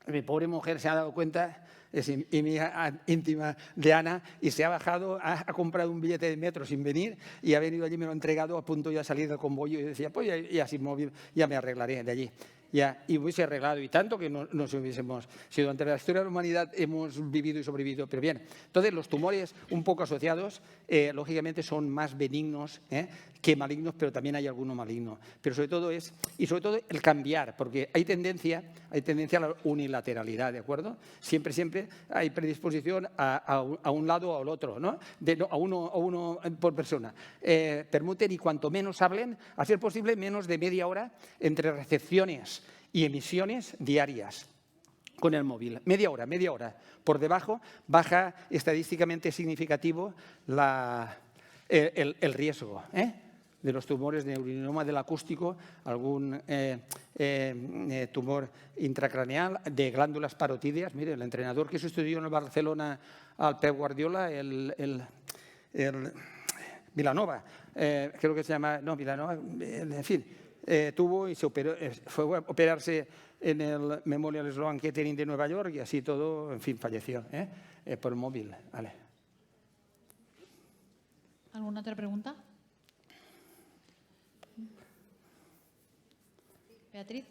S3: Mi pobre mujer se ha dado cuenta, es mi hija íntima de Ana, y se ha bajado, ha comprado un billete de metro sin venir y ha venido allí, me lo ha entregado, a punto ya de salir del convoy y decía, pues ya sin móvil ya me arreglaré de allí. Ya, y hubiese arreglado, y tanto que no nos hubiésemos sido. Durante la historia de la humanidad hemos vivido y sobrevivido, pero bien. Entonces, los tumores un poco asociados, lógicamente, son más benignos que malignos, pero también hay alguno maligno. Pero sobre todo el cambiar, porque hay tendencia a la unilateralidad, ¿de acuerdo? Siempre hay predisposición a un lado o al otro, ¿no? A uno por persona. Permuten, y cuanto menos hablen, a ser posible, menos de media hora entre recepciones y emisiones diarias con el móvil. Media hora. Por debajo baja estadísticamente significativo el riesgo de los tumores de neurinoma del acústico, algún tumor intracraneal, de glándulas parotídeas. Mire, el entrenador que sustituyó en el Barcelona al Pep Guardiola, el Vilanova, creo que se llama, no, Vilanova, en fin, tuvo y se operó, fue a operarse en el Memorial Sloan Kettering de Nueva York y así todo, en fin, falleció por el móvil. Vale.
S2: ¿Alguna otra pregunta? Beatriz.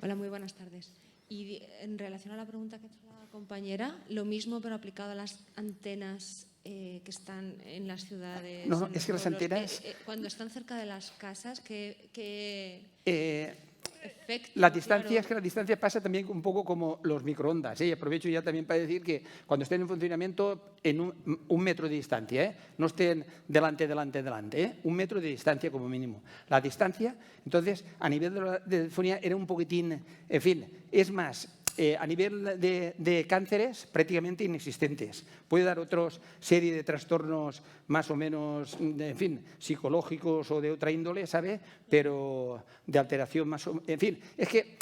S4: Hola, muy buenas tardes. Y en relación a la pregunta que ha hecho la compañera, lo mismo pero aplicado a las antenas que están en las ciudades.
S3: No, es que las antenas...
S4: cuando están cerca de las casas, ¿qué efecto?
S3: La distancia, es que la distancia pasa también un poco como los microondas. Aprovecho ya también para decir que cuando estén en funcionamiento, en un metro de distancia, no estén delante, un metro de distancia como mínimo. La distancia, entonces, a nivel de la telefonía era un poquitín, en fin, es más, a nivel de cánceres prácticamente inexistentes. Puede dar otra serie de trastornos más o menos, en fin, psicológicos o de otra índole, ¿sabe? Pero de alteración más o menos, en fin, es que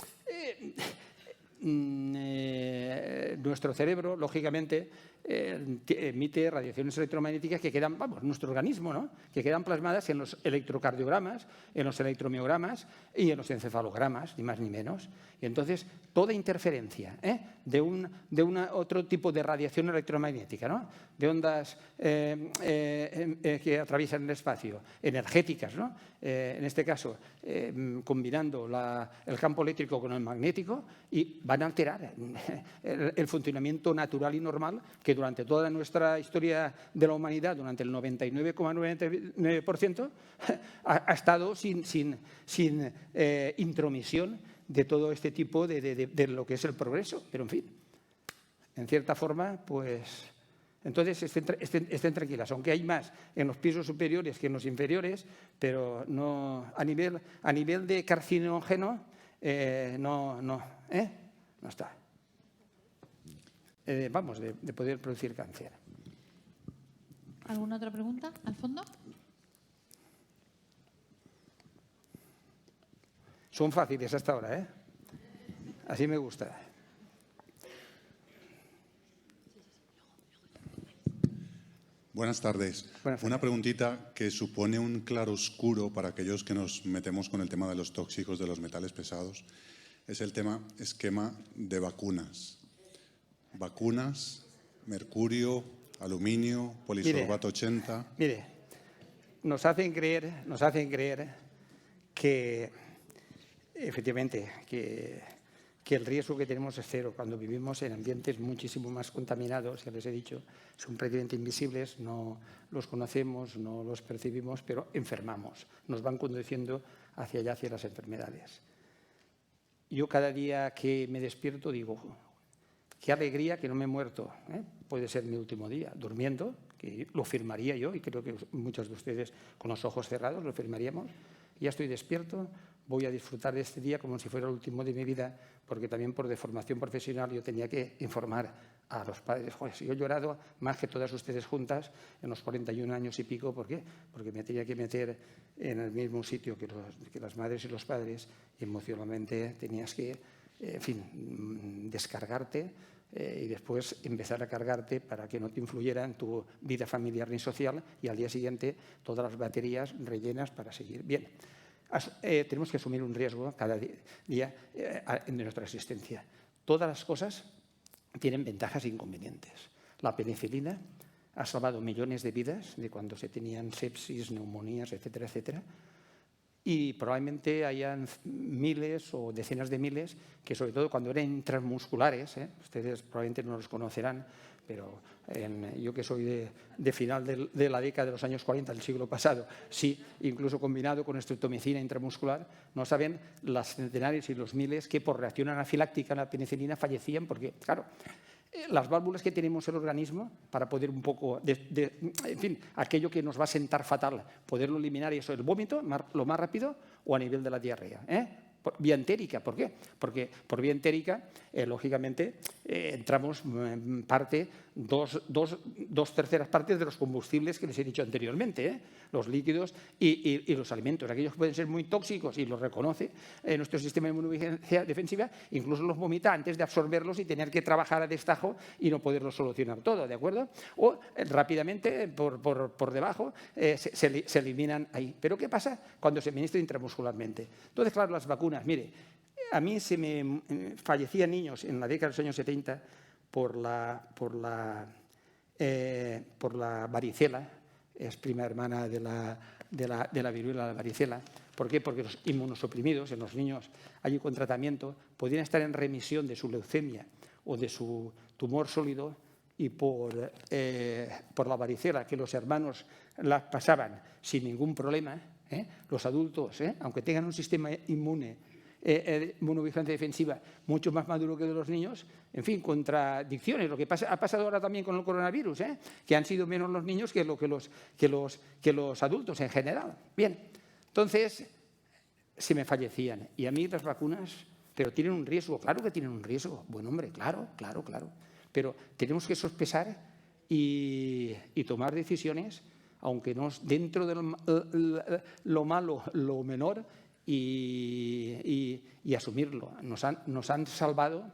S3: nuestro cerebro, lógicamente, emite radiaciones electromagnéticas que quedan, vamos, nuestro organismo, ¿no?, que quedan plasmadas en los electrocardiogramas, en los electromiogramas y en los encefalogramas, ni más ni menos. Y entonces, toda interferencia de otro tipo de radiación electromagnética, ¿no?, de ondas que atraviesan el espacio, energéticas, ¿no?, en este caso, combinando el campo eléctrico con el magnético, y van a alterar el funcionamiento natural y normal que durante toda nuestra historia de la humanidad, durante el 99,99%, ha estado sin intromisión de todo este tipo de lo que es el progreso. Pero, en fin, en cierta forma, pues... Entonces, estén tranquilas, aunque hay más en los pisos superiores que en los inferiores, pero no a nivel de carcinógeno no está. Vamos, de poder producir cáncer.
S2: ¿Alguna otra pregunta al fondo?
S3: Son fáciles hasta ahora, ¿eh? Así me gusta.
S5: Buenas tardes. Una preguntita que supone un claroscuro para aquellos que nos metemos con el tema de los tóxicos, de los metales pesados. Es el esquema de vacunas. Vacunas, mercurio, aluminio, polisorbato 80...
S3: Mire, nos hacen creer que, efectivamente, que el riesgo que tenemos es cero cuando vivimos en ambientes muchísimo más contaminados, ya les he dicho, son prácticamente invisibles, no los conocemos, no los percibimos, pero enfermamos, nos van conduciendo hacia allá, hacia las enfermedades. Yo cada día que me despierto digo, qué alegría que no me he muerto, ¿eh? Puede ser mi último día, durmiendo, que lo firmaría yo, y creo que muchos de ustedes con los ojos cerrados lo firmaríamos. Ya estoy despierto, voy a disfrutar de este día como si fuera el último de mi vida, porque también por deformación profesional yo tenía que informar a los padres. Joder, si yo he llorado más que todas ustedes juntas en los 41 años y pico, ¿por qué? Porque me tenía que meter en el mismo sitio que las madres y los padres, y emocionalmente tenías que, en fin, descargarte y después empezar a cargarte para que no te influyera en tu vida familiar ni social, y al día siguiente todas las baterías rellenas para seguir. Bien. Tenemos que asumir un riesgo cada día en nuestra existencia. Todas las cosas tienen ventajas e inconvenientes. La penicilina ha salvado millones de vidas de cuando se tenían sepsis, neumonías, etcétera, etcétera. Y probablemente hayan miles o decenas de miles que, sobre todo cuando eran intramusculares, ustedes probablemente no los conocerán, pero yo que soy de final de la década de los años 40 del siglo pasado, sí, incluso combinado con estreptomicina intramuscular, no saben las centenares y los miles que por reacción anafiláctica a la penicilina fallecían, porque, claro, las válvulas que tenemos en el organismo para poder un poco, en fin, aquello que nos va a sentar fatal, poderlo eliminar, y eso, el vómito, lo más rápido, o a nivel de la diarrea, vía entérica. ¿Por qué? Porque por vía entérica, lógicamente, entramos parte, dos terceras partes de los combustibles que les he dicho anteriormente, los líquidos y los alimentos. Aquellos que pueden ser muy tóxicos, y los reconoce nuestro sistema de inmunovigilancia defensiva, incluso los vomita antes de absorberlos y tener que trabajar a destajo y no poderlos solucionar todo, ¿de acuerdo? O rápidamente, por debajo, se eliminan ahí. Pero ¿qué pasa cuando se administra intramuscularmente? Entonces, claro, las vacunas, mire, a mí fallecían niños en la década de los años 70 por la varicela, es prima hermana de la viruela, la varicela. ¿Por qué? Porque los inmunosuprimidos en los niños, allí con tratamiento, podían estar en remisión de su leucemia o de su tumor sólido, y por la varicela, que los hermanos la pasaban sin ningún problema, los adultos, aunque tengan un sistema inmunovigilancia defensiva mucho más maduro que de los niños, en fin, contradicciones. Lo que ha pasado ahora también con el coronavirus, que han sido menos los niños que los adultos en general. Bien, entonces se me fallecían. Y a mí las vacunas, pero tienen un riesgo, claro que tienen un riesgo. Buen hombre, claro. Pero tenemos que sospesar y tomar decisiones, aunque no dentro de lo malo, lo menor, y asumirlo. Nos han salvado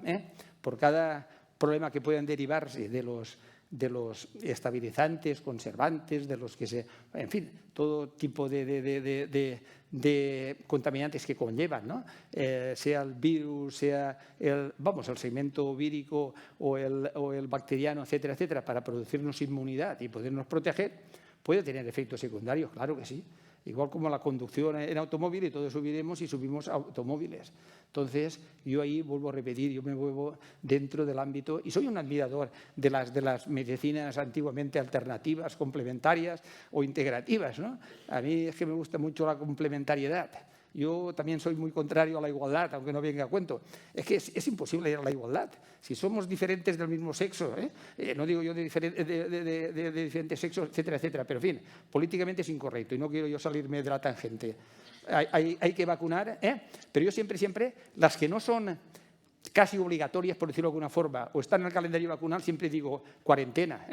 S3: por cada problema que puedan derivarse de los estabilizantes, conservantes, de los que en fin, todo tipo de contaminantes que conllevan, ¿no? Sea el virus, sea el segmento vírico o el bacteriano, etcétera, etcétera, para producirnos inmunidad y podernos proteger, puede tener efectos secundarios, claro que sí. Igual como la conducción en automóvil, y todos subimos automóviles. Entonces, yo ahí vuelvo a repetir, yo me muevo dentro del ámbito y soy un admirador de las medicinas antiguamente alternativas, complementarias o integrativas, ¿no? A mí es que me gusta mucho la complementariedad. Yo también soy muy contrario a la igualdad, aunque no venga a cuento. Es que es imposible ir a la igualdad. Si somos diferentes del mismo sexo, no digo yo de diferentes sexos, etcétera, etcétera, pero en fin, políticamente es incorrecto y no quiero yo salirme de la tangente. Hay que vacunar, pero yo siempre, las que no son casi obligatorias, por decirlo de alguna forma, o están en el calendario vacunal, siempre digo cuarentena,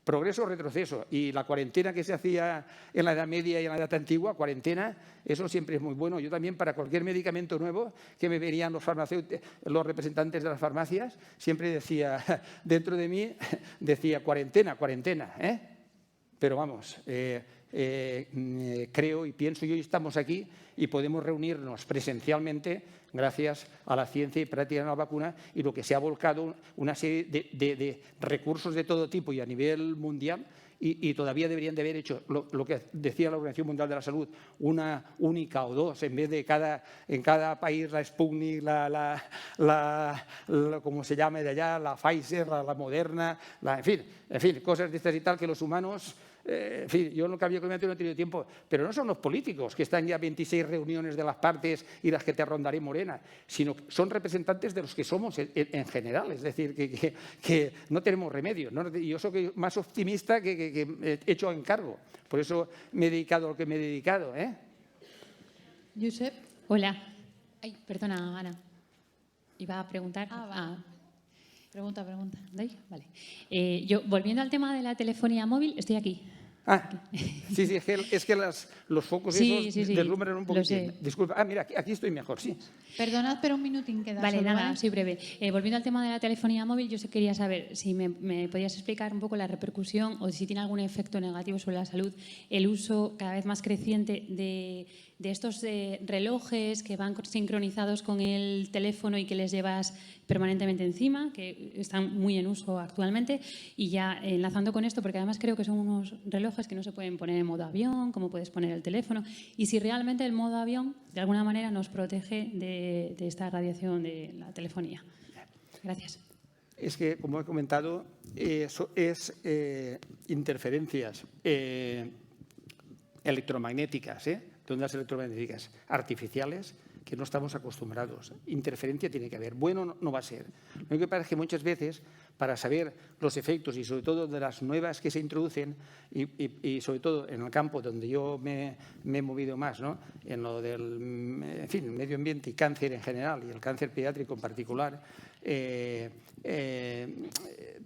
S3: progreso o retroceso. Y la cuarentena que se hacía en la Edad Media y en la Edad Antigua, cuarentena, eso siempre es muy bueno. Yo también, para cualquier medicamento nuevo que me venían los representantes de las farmacias, siempre decía, dentro de mí, decía cuarentena. Pero vamos, creo y pienso, y hoy estamos aquí y podemos reunirnos presencialmente gracias a la ciencia y práctica de la vacuna y lo que se ha volcado una serie de recursos de todo tipo y a nivel mundial y todavía deberían de haber hecho lo que decía la Organización Mundial de la Salud, una única o dos, en vez de en cada país la Sputnik, como se llame de allá, la Pfizer, la Moderna, en fin, cosas de estas y tal que los humanos... En fin, yo no cabía que no he tenido tiempo, pero no son los políticos que están ya 26 reuniones de las partes y las que te rondaré morena, sino son representantes de los que somos en general, es decir, que no tenemos remedio. ¿No? Y yo soy más optimista que he hecho encargo, por eso me he dedicado a lo que me he dedicado.
S2: Josep.
S6: Hola. Ay, perdona, Ana. Iba a preguntar.
S2: Vale. Pregunta.
S6: ¿Doy? Vale. Yo, volviendo al tema de la telefonía móvil, estoy aquí.
S3: Sí, es que los focos esos deslumbran un poquito. Disculpa, mira, aquí estoy mejor, sí.
S2: Perdonad, pero un minutín queda.
S6: Vale, nada, soy breve. Volviendo al tema de la telefonía móvil, yo quería saber si me podías explicar un poco la repercusión o si tiene algún efecto negativo sobre la salud el uso cada vez más creciente de estos relojes que van sincronizados con el teléfono y que les llevas permanentemente encima, que están muy en uso actualmente. Y ya enlazando con esto, porque además creo que son unos relojes que no se pueden poner en modo avión, como puedes poner el teléfono, y si realmente el modo avión de alguna manera nos protege de esta radiación de la telefonía. Gracias.
S3: Es que, como he comentado, interferencias electromagnéticas, de ondas electromagnéticas artificiales, que no estamos acostumbrados. Interferencia tiene que haber. Bueno, no va a ser. Lo único que pasa es que muchas veces, para saber los efectos y sobre todo de las nuevas que se introducen y sobre todo en el campo donde yo me he movido más, ¿no? En lo del medio ambiente y cáncer en general y el cáncer pediátrico en particular,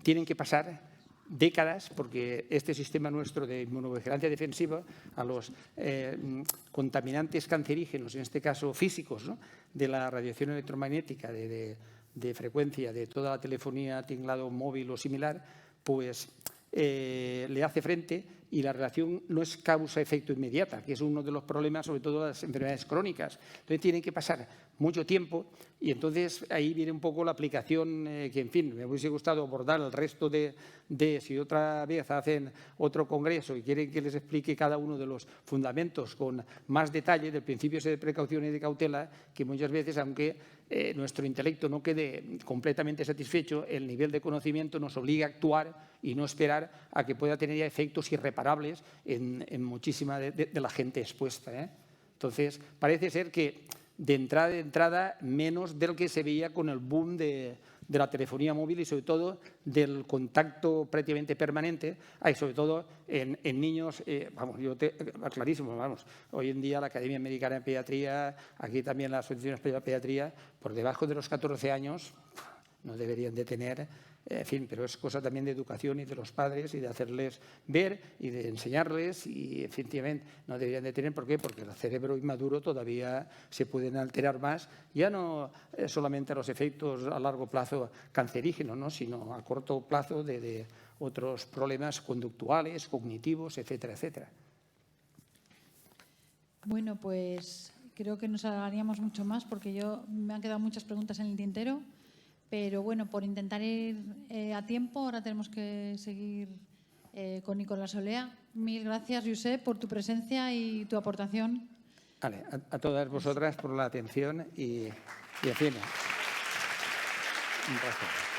S3: tienen que pasar décadas, porque este sistema nuestro de inmunovigilancia defensiva a los contaminantes cancerígenos, en este caso físicos, ¿no? De la radiación electromagnética de frecuencia de toda la telefonía, tinglado móvil o similar, pues le hace frente y la relación no es causa-efecto inmediata, que es uno de los problemas, sobre todo las enfermedades crónicas. Entonces tienen que pasar mucho tiempo y entonces ahí viene un poco la aplicación que, en fin, me hubiese gustado abordar el resto de si otra vez hacen otro congreso y quieren que les explique cada uno de los fundamentos con más detalle, del principio ese de precaución y de cautela, que muchas veces, aunque nuestro intelecto no quede completamente satisfecho, el nivel de conocimiento nos obliga a actuar y no esperar a que pueda tener ya efectos irreparables en muchísima de la gente expuesta. Entonces, parece ser que de entrada menos del que se veía con el boom de la telefonía móvil y sobre todo del contacto prácticamente permanente, sobre todo en niños, clarísimo, hoy en día la Academia Americana de Pediatría, aquí también la Asociación Española de Pediatría, por debajo de los 14 años no deberían de tener En fin, pero es cosa también de educación y de los padres y de hacerles ver y de enseñarles y efectivamente no deberían de tener. ¿Por qué? Porque el cerebro inmaduro todavía se pueden alterar más, ya no solamente los efectos a largo plazo cancerígenos, ¿no? Sino a corto plazo de otros problemas conductuales, cognitivos, etcétera, etcétera.
S2: Bueno, pues creo que nos alargaríamos mucho más porque me han quedado muchas preguntas en el tintero. Pero bueno, por intentar ir a tiempo, ahora tenemos que seguir con Nicolás Olea. Mil gracias, Josep, por tu presencia y tu aportación.
S3: Vale, a todas vosotras por la atención y en fin, un placer.